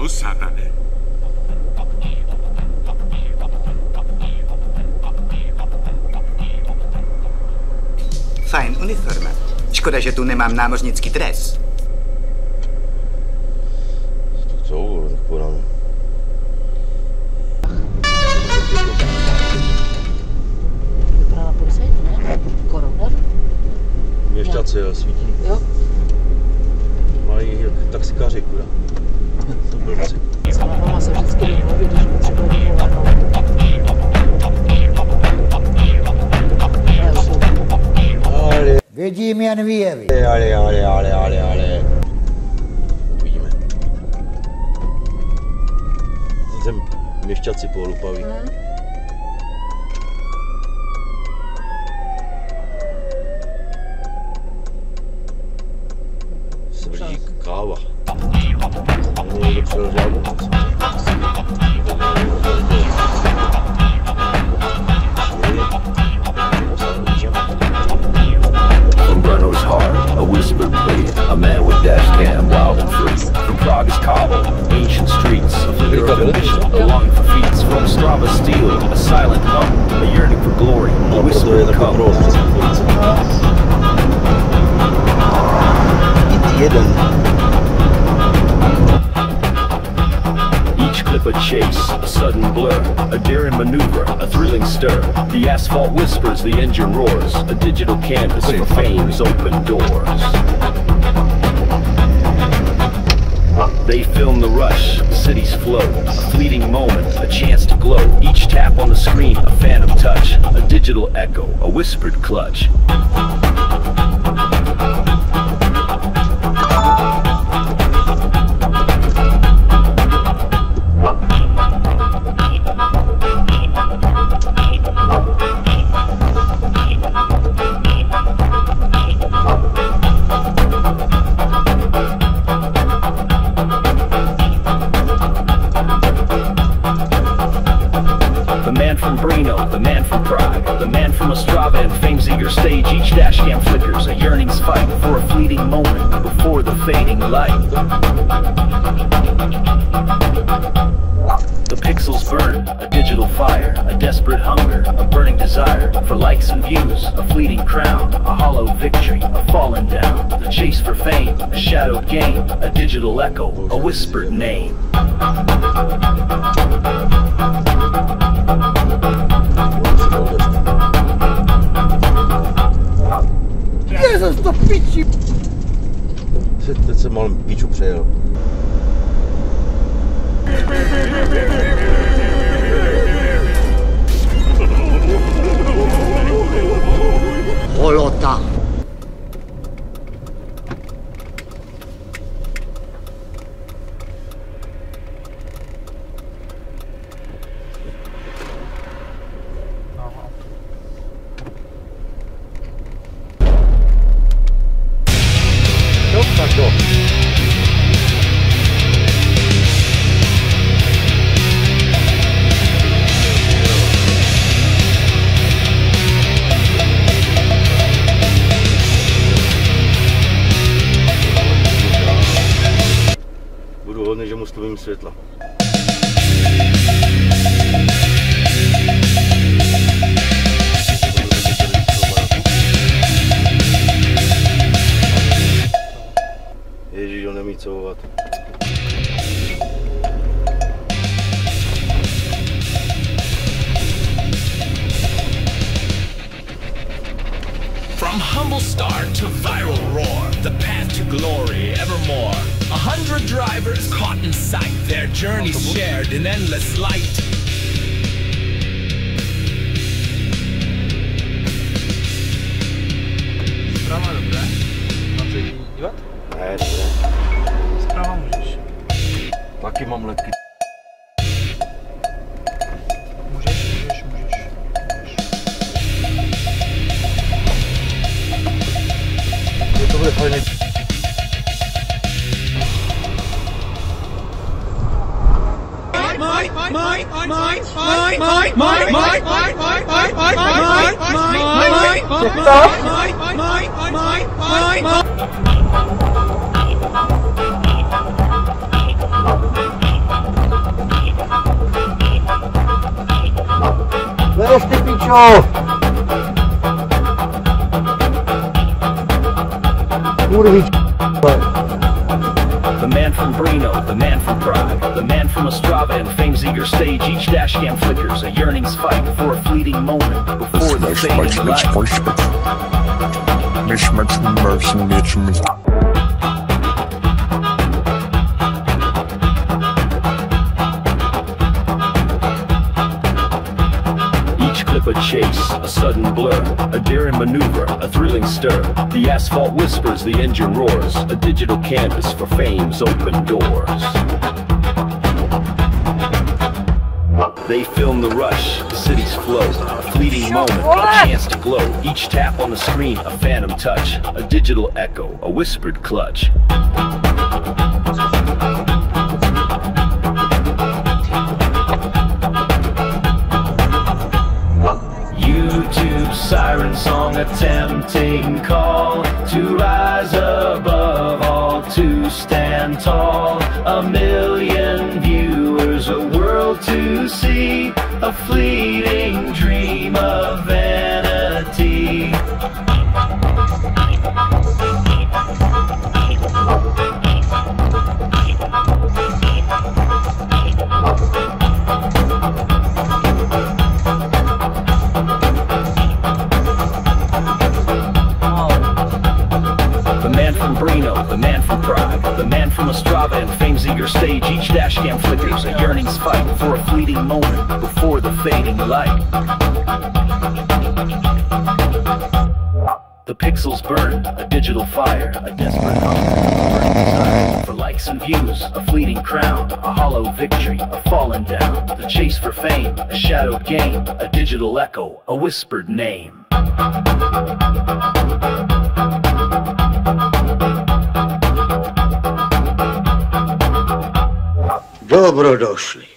Pomalu, satane. Fajn uniforma. Škoda, že tu nemám námořnický dres. Tak co, tak podám. Vypadá na policajt, ne? Korona? Měšťáci svítí. Jo. Mají jak taxikáři, kuda. To blbci. S mama se vždycky domluví, když potřebuje dovolenou. Vidím jen výjevy. Ale. Uvidíme. Jsem měšťáci polupaví. Svrží káva. Někdo přijel žádnou. Runner's heart, a whispered plea, a man with dashcam, wild and free. From Prague's cobble, ancient streets, a flicker of ambition, a longing for feats. From Ostrava steel, a silent hum, a yearning for glory, a whispered come. Each clip a chase, a sudden blur, a daring maneuver, a thrilling stir. The asphalt whispers, the engine roars, a digital canvas for fame's open doors. They film the rush, the city's flow, a fleeting moment, a chance to glow. Each tap on the screen, a phantom touch, a digital echo, a whispered clutch. The man from Prague, the man from Ostrava and fame's eager stage. Each dashcam flickers, a yearning's fight for a fleeting moment before the fading light. The pixels burn, a digital fire, a desperate hunger, a burning desire for likes and views, a fleeting crown, a hollow victory, a fallen down, the chase for fame, a shadowed game, a digital echo, a whispered name. Jezus, to piči! Teď jsem málem píču přejel. Holota! Budu hodný, že mu stavím světla. Ježíš, on nemí couvat. From humble start to viral roar, the path to glory evermore. 100 drivers caught in sight, their journeys shared in endless light. Zprava dobré? Mám se dívat? Ne, dobré. Zprava můžeš. Taky mám letky. Můžeš. To bude fajný. No! Kurvič. The man from Brno, the man from Prague, the man from Ostrava and fame's eager stage. Each dashcam flickers, a yearning's fight for a fleeting moment before the fading light. Each clip a chase, a sudden blur, a daring maneuver, a thrilling stir. The asphalt whispers, the engine roars, a digital canvas for fame's open doors. They film the rush, the city's flow, a fleeting moment, a chance to glow. Each tap on the screen, a phantom touch, a digital echo, a whispered clutch. YouTube siren song, a tempting call to rise above all, to stand tall. A million viewers, a world to see, a fleeting dream of vanity. Brno, the man from Prague, the man from Ostrava and fame's eager stage. Each dashcam flickers, a yearning's fight for a fleeting moment before the fading light. The pixels burn, a digital fire, a desperate hunger for likes and views, a fleeting crown, a hollow victory, a fallen down. The chase for fame, a shadowed game, a digital echo, a whispered name. Dobrodošli.